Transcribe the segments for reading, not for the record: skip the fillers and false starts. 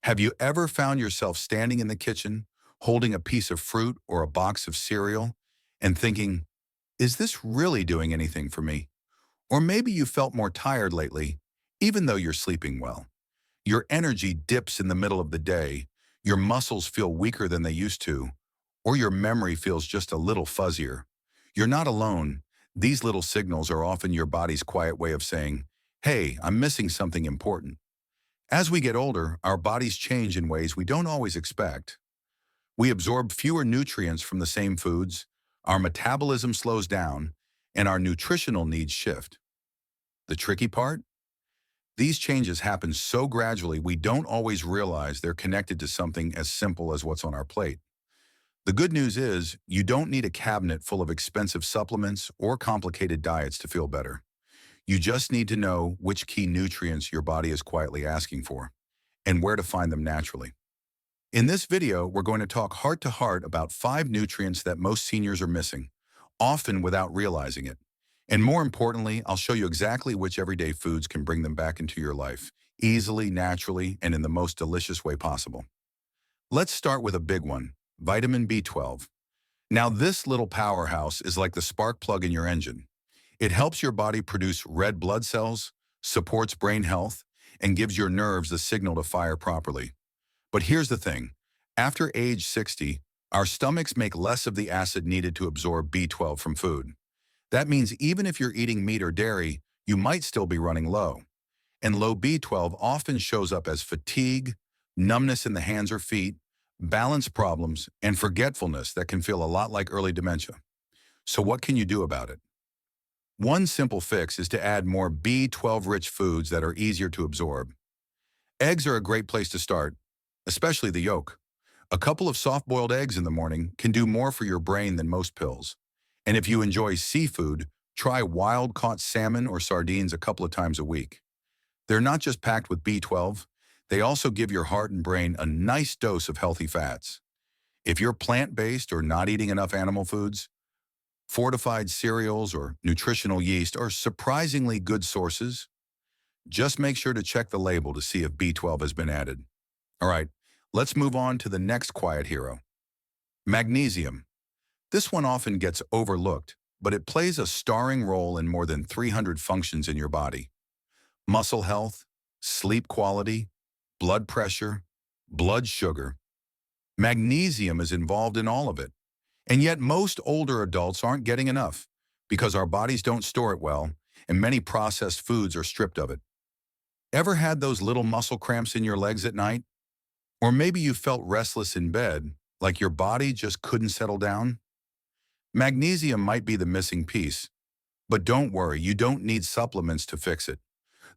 Have you ever found yourself standing in the kitchen, holding a piece of fruit or a box of cereal, and thinking, is this really doing anything for me? Or maybe you felt more tired lately, even though you're sleeping well. Your energy dips in the middle of the day, your muscles feel weaker than they used to, or your memory feels just a little fuzzier. You're not alone. These little signals are often your body's quiet way of saying, hey, I'm missing something important. As we get older, our bodies change in ways we don't always expect. We absorb fewer nutrients from the same foods, our metabolism slows down, and our nutritional needs shift. The tricky part? These changes happen so gradually we don't always realize they're connected to something as simple as what's on our plate. The good news is, you don't need a cabinet full of expensive supplements or complicated diets to feel better. You just need to know which key nutrients your body is quietly asking for and where to find them naturally. In this video, we're going to talk heart to heart about 5 nutrients that most seniors are missing, often without realizing it. And more importantly, I'll show you exactly which everyday foods can bring them back into your life, easily, naturally, and in the most delicious way possible. Let's start with a big one, vitamin B12. Now, this little powerhouse is like the spark plug in your engine. It helps your body produce red blood cells, supports brain health, and gives your nerves the signal to fire properly. But here's the thing. After age 60, our stomachs make less of the acid needed to absorb B12 from food. That means even if you're eating meat or dairy, you might still be running low. And low B12 often shows up as fatigue, numbness in the hands or feet, balance problems, and forgetfulness that can feel a lot like early dementia. So what can you do about it? One simple fix is to add more B12-rich foods that are easier to absorb. Eggs are a great place to start, especially the yolk. A couple of soft-boiled eggs in the morning can do more for your brain than most pills. And if you enjoy seafood, try wild-caught salmon or sardines a couple of times a week. They're not just packed with B12, they also give your heart and brain a nice dose of healthy fats. If you're plant-based or not eating enough animal foods, fortified cereals or nutritional yeast are surprisingly good sources. Just make sure to check the label to see if B12 has been added. All right, let's move on to the next quiet hero, magnesium. This one often gets overlooked, but it plays a starring role in more than 300 functions in your body. Muscle health, sleep quality, blood pressure, blood sugar. Magnesium is involved in all of it. And yet most older adults aren't getting enough because our bodies don't store it well, and many processed foods are stripped of it. Ever had those little muscle cramps in your legs at night? Or maybe you felt restless in bed, like your body just couldn't settle down? Magnesium might be the missing piece, but don't worry, you don't need supplements to fix it.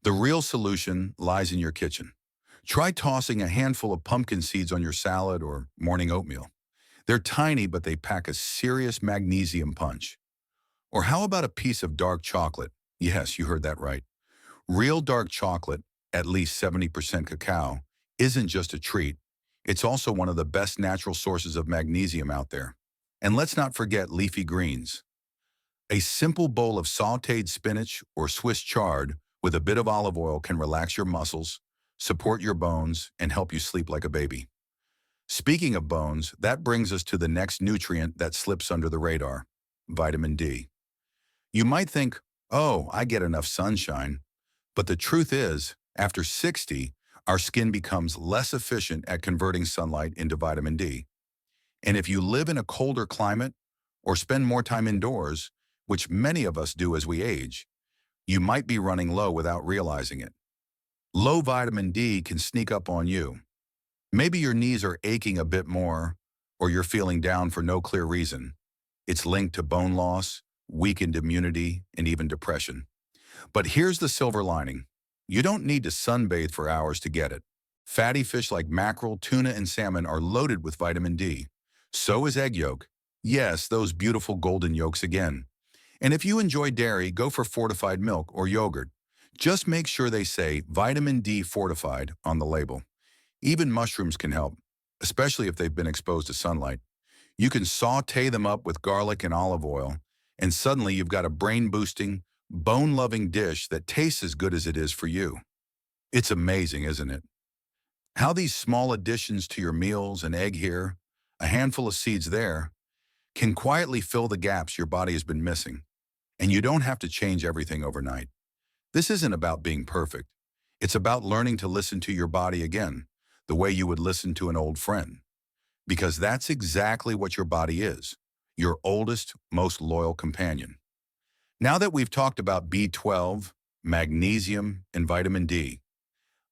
The real solution lies in your kitchen. Try tossing a handful of pumpkin seeds on your salad or morning oatmeal. They're tiny, but they pack a serious magnesium punch. Or how about a piece of dark chocolate? Yes, you heard that right. Real dark chocolate, at least 70% cacao, isn't just a treat. It's also one of the best natural sources of magnesium out there. And let's not forget leafy greens. A simple bowl of sautéed spinach or Swiss chard with a bit of olive oil can relax your muscles, support your bones, and help you sleep like a baby. Speaking of bones, that brings us to the next nutrient that slips under the radar, vitamin D. You might think, oh, I get enough sunshine. But the truth is, after 60, our skin becomes less efficient at converting sunlight into vitamin D. And if you live in a colder climate or spend more time indoors, which many of us do as we age, you might be running low without realizing it. Low vitamin D can sneak up on you. Maybe your knees are aching a bit more, or you're feeling down for no clear reason. It's linked to bone loss, weakened immunity, and even depression. But here's the silver lining. You don't need to sunbathe for hours to get it. Fatty fish like mackerel, tuna, and salmon are loaded with vitamin D. So is egg yolk. Yes, those beautiful golden yolks again. And if you enjoy dairy, go for fortified milk or yogurt. Just make sure they say vitamin D fortified on the label. Even mushrooms can help, especially if they've been exposed to sunlight. You can saute them up with garlic and olive oil, and suddenly you've got a brain-boosting, bone-loving dish that tastes as good as it is for you. It's amazing, isn't it? How these small additions to your meals, an egg here, a handful of seeds there, can quietly fill the gaps your body has been missing. And you don't have to change everything overnight. This isn't about being perfect. It's about learning to listen to your body again, the way you would listen to an old friend. Because that's exactly what your body is, your oldest, most loyal companion. Now that we've talked about B12, magnesium, and vitamin D,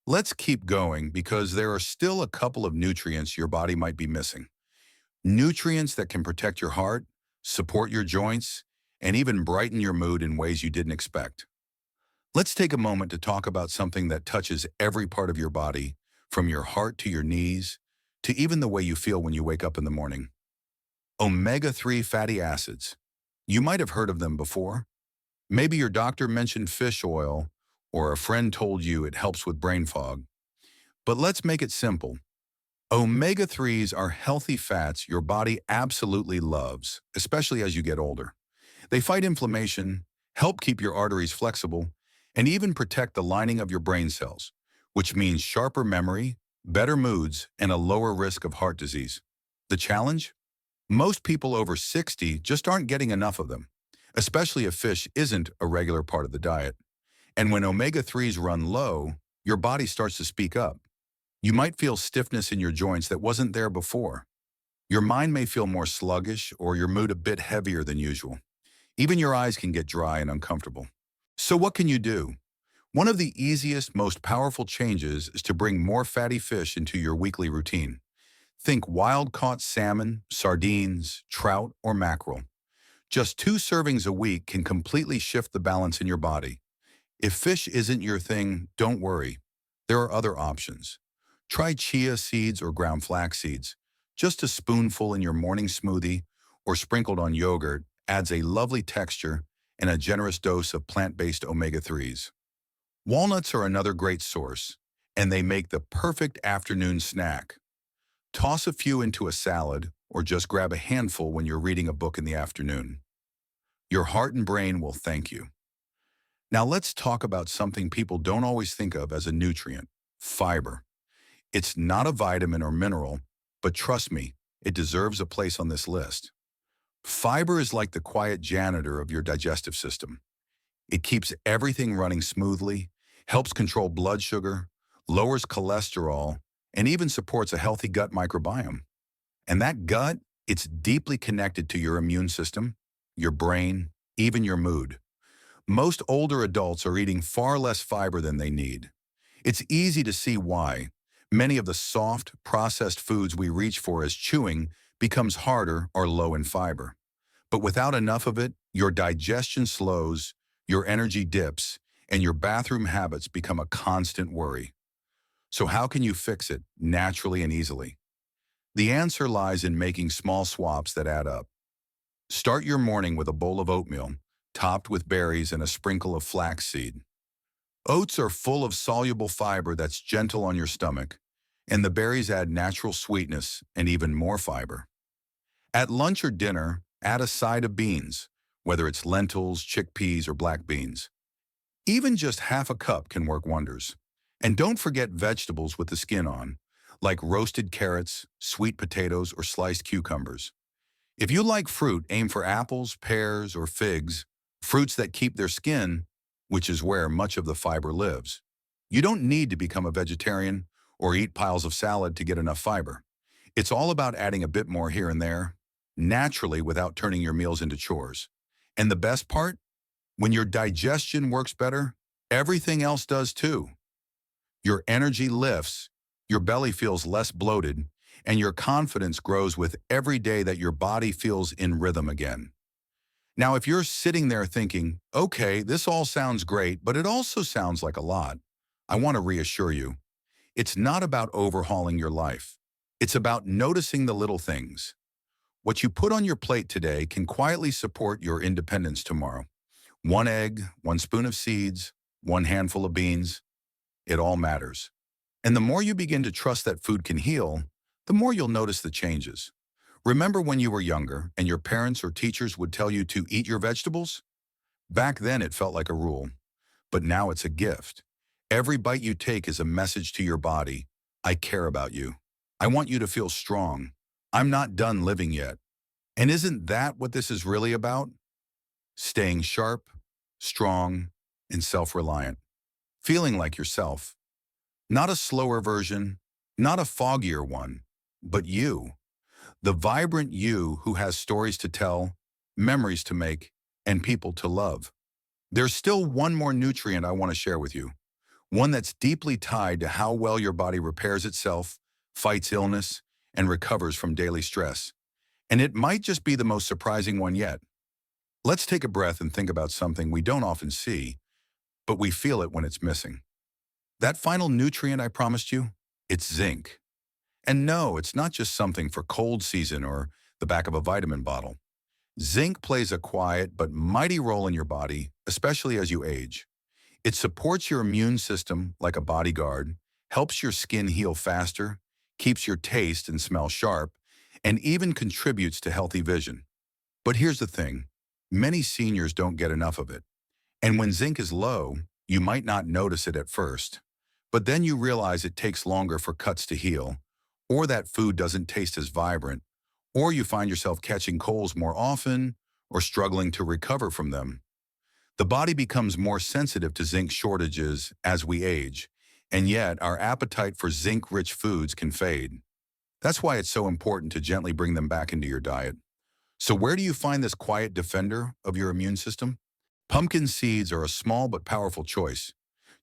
let's keep going because there are still a couple of nutrients your body might be missing. Nutrients that can protect your heart, support your joints, and even brighten your mood in ways you didn't expect. Let's take a moment to talk about something that touches every part of your body, from your heart to your knees, to even the way you feel when you wake up in the morning. Omega-3 fatty acids. You might have heard of them before. Maybe your doctor mentioned fish oil, or a friend told you it helps with brain fog. But let's make it simple. Omega-3s are healthy fats your body absolutely loves, especially as you get older. They fight inflammation, help keep your arteries flexible, and even protect the lining of your brain cells, which means sharper memory, better moods, and a lower risk of heart disease. The challenge? Most people over 60 just aren't getting enough of them, especially if fish isn't a regular part of the diet. And when omega-3s run low, your body starts to speak up. You might feel stiffness in your joints that wasn't there before. Your mind may feel more sluggish or your mood a bit heavier than usual. Even your eyes can get dry and uncomfortable. So what can you do? One of the easiest, most powerful changes is to bring more fatty fish into your weekly routine. Think wild-caught salmon, sardines, trout, or mackerel. Just 2 servings a week can completely shift the balance in your body. If fish isn't your thing, don't worry. There are other options. Try chia seeds or ground flax seeds. Just a spoonful in your morning smoothie or sprinkled on yogurt adds a lovely texture and a generous dose of plant-based omega-3s. Walnuts are another great source, and they make the perfect afternoon snack. Toss a few into a salad or just grab a handful when you're reading a book in the afternoon. Your heart and brain will thank you. Now let's talk about something people don't always think of as a nutrient: fiber. It's not a vitamin or mineral, but trust me, it deserves a place on this list. Fiber is like the quiet janitor of your digestive system. It keeps everything running smoothly, helps control blood sugar, lowers cholesterol, and even supports a healthy gut microbiome. And that gut, it's deeply connected to your immune system, your brain, even your mood. Most older adults are eating far less fiber than they need. It's easy to see why. Many of the soft, processed foods we reach for as chewing becomes harder or low in fiber. But without enough of it, your digestion slows, your energy dips, and your bathroom habits become a constant worry. So how can you fix it naturally and easily? The answer lies in making small swaps that add up. Start your morning with a bowl of oatmeal, topped with berries and a sprinkle of flaxseed. Oats are full of soluble fiber that's gentle on your stomach, and the berries add natural sweetness and even more fiber. At lunch or dinner, add a side of beans, whether it's lentils, chickpeas, or black beans. Even just half a cup can work wonders. And don't forget vegetables with the skin on, like roasted carrots, sweet potatoes, or sliced cucumbers. If you like fruit, aim for apples, pears, or figs, fruits that keep their skin, which is where much of the fiber lives. You don't need to become a vegetarian or eat piles of salad to get enough fiber. It's all about adding a bit more here and there, naturally without turning your meals into chores. And the best part? When your digestion works better, everything else does too. Your energy lifts, your belly feels less bloated, and your confidence grows with every day that your body feels in rhythm again. Now, if you're sitting there thinking, okay, this all sounds great, but it also sounds like a lot, I want to reassure you. It's not about overhauling your life. It's about noticing the little things. What you put on your plate today can quietly support your independence tomorrow. 1 egg, 1 spoon of seeds, 1 handful of beans, it all matters. And the more you begin to trust that food can heal, the more you'll notice the changes. Remember when you were younger and your parents or teachers would tell you to eat your vegetables? Back then it felt like a rule, but now it's a gift. Every bite you take is a message to your body. I care about you. I want you to feel strong. I'm not done living yet. And isn't that what this is really about? Staying sharp, strong, and self-reliant. Feeling like yourself. Not a slower version, not a foggier one, but you. The vibrant you who has stories to tell, memories to make, and people to love. There's still one more nutrient I want to share with you. One that's deeply tied to how well your body repairs itself, fights illness, and recovers from daily stress. And it might just be the most surprising one yet. Let's take a breath and think about something we don't often see, but we feel it when it's missing. That final nutrient I promised you? It's zinc. And no, it's not just something for cold season or the back of a vitamin bottle. Zinc plays a quiet but mighty role in your body, especially as you age. It supports your immune system like a bodyguard, helps your skin heal faster, keeps your taste and smell sharp, and even contributes to healthy vision. But here's the thing, many seniors don't get enough of it. And when zinc is low, you might not notice it at first. But then you realize it takes longer for cuts to heal, or that food doesn't taste as vibrant, or you find yourself catching colds more often or struggling to recover from them. The body becomes more sensitive to zinc shortages as we age, and yet our appetite for zinc-rich foods can fade. That's why it's so important to gently bring them back into your diet. So where do you find this quiet defender of your immune system? Pumpkin seeds are a small but powerful choice.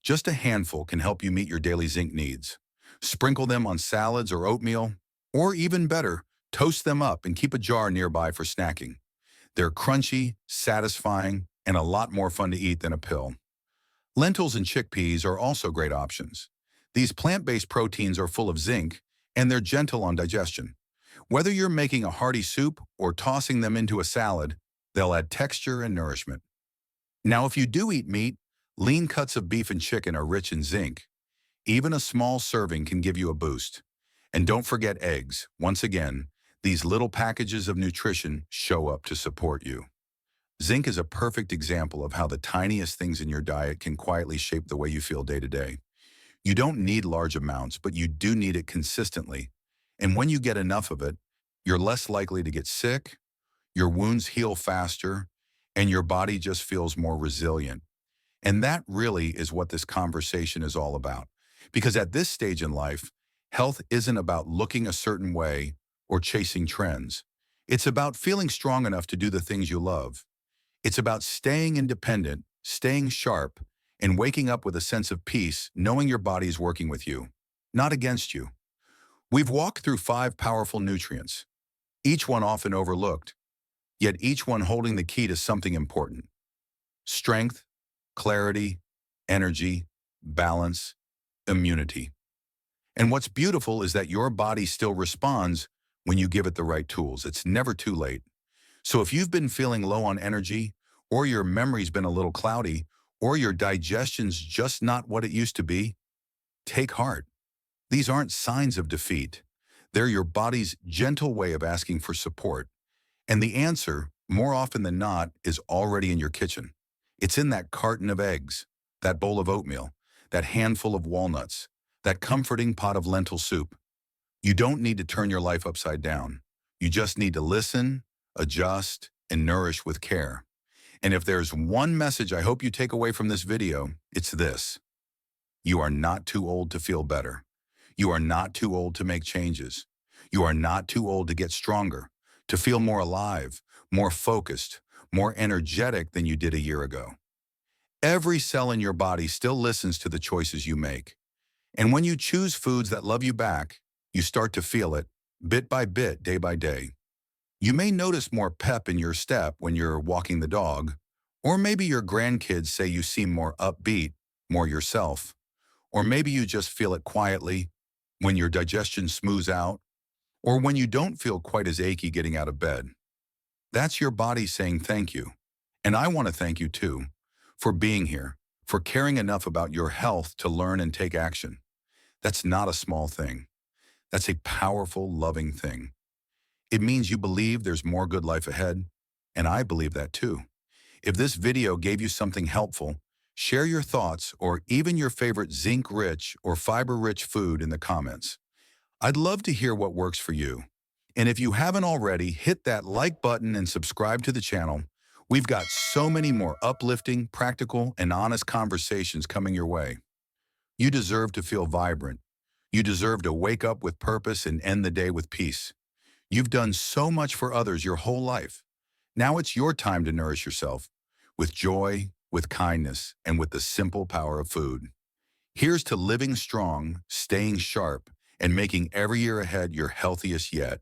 Just a handful can help you meet your daily zinc needs. Sprinkle them on salads or oatmeal, or even better, toast them up and keep a jar nearby for snacking. They're crunchy, satisfying, and a lot more fun to eat than a pill. Lentils and chickpeas are also great options. These plant-based proteins are full of zinc, and they're gentle on digestion. Whether you're making a hearty soup or tossing them into a salad, they'll add texture and nourishment. Now, if you do eat meat, lean cuts of beef and chicken are rich in zinc. Even a small serving can give you a boost. And don't forget eggs. Once again, these little packages of nutrition show up to support you. Zinc is a perfect example of how the tiniest things in your diet can quietly shape the way you feel day to day. You don't need large amounts, but you do need it consistently. And when you get enough of it, you're less likely to get sick, your wounds heal faster, and your body just feels more resilient. And that really is what this conversation is all about. Because at this stage in life, health isn't about looking a certain way or chasing trends. It's about feeling strong enough to do the things you love. It's about staying independent, staying sharp, and waking up with a sense of peace, knowing your body is working with you, not against you. We've walked through 5 powerful nutrients, each one often overlooked, yet each one holding the key to something important. Strength, clarity, energy, balance, immunity. And what's beautiful is that your body still responds when you give it the right tools. It's never too late. So if you've been feeling low on energy, or your memory's been a little cloudy, or your digestion's just not what it used to be, take heart. These aren't signs of defeat. They're your body's gentle way of asking for support. And the answer, more often than not, is already in your kitchen. It's in that carton of eggs, that bowl of oatmeal, that handful of walnuts, that comforting pot of lentil soup. You don't need to turn your life upside down. You just need to listen, adjust, and nourish with care. And if there's one message I hope you take away from this video, it's this. You are not too old to feel better. You are not too old to make changes. You are not too old to get stronger, to feel more alive, more focused, more energetic than you did a year ago. Every cell in your body still listens to the choices you make. And when you choose foods that love you back, you start to feel it, bit by bit, day by day. You may notice more pep in your step when you're walking the dog, or maybe your grandkids say you seem more upbeat, more yourself. Or maybe you just feel it quietly when your digestion smooths out, or when you don't feel quite as achy getting out of bed. That's your body saying thank you. And I want to thank you too, for being here, for caring enough about your health to learn and take action. That's not a small thing. That's a powerful, loving thing. It means you believe there's more good life ahead, and I believe that too. If this video gave you something helpful, Share your thoughts or even your favorite zinc-rich or fiber-rich food in the comments. I'd love to hear what works for you. And if you haven't already, hit that like button and subscribe to the channel. We've got so many more uplifting, practical, and honest conversations coming your way. You deserve to feel vibrant. You deserve to wake up with purpose and end the day with peace. You've done so much for others your whole life. Now it's your time to nourish yourself with joy, with kindness, and with the simple power of food. Here's to living strong, staying sharp, and making every year ahead your healthiest yet.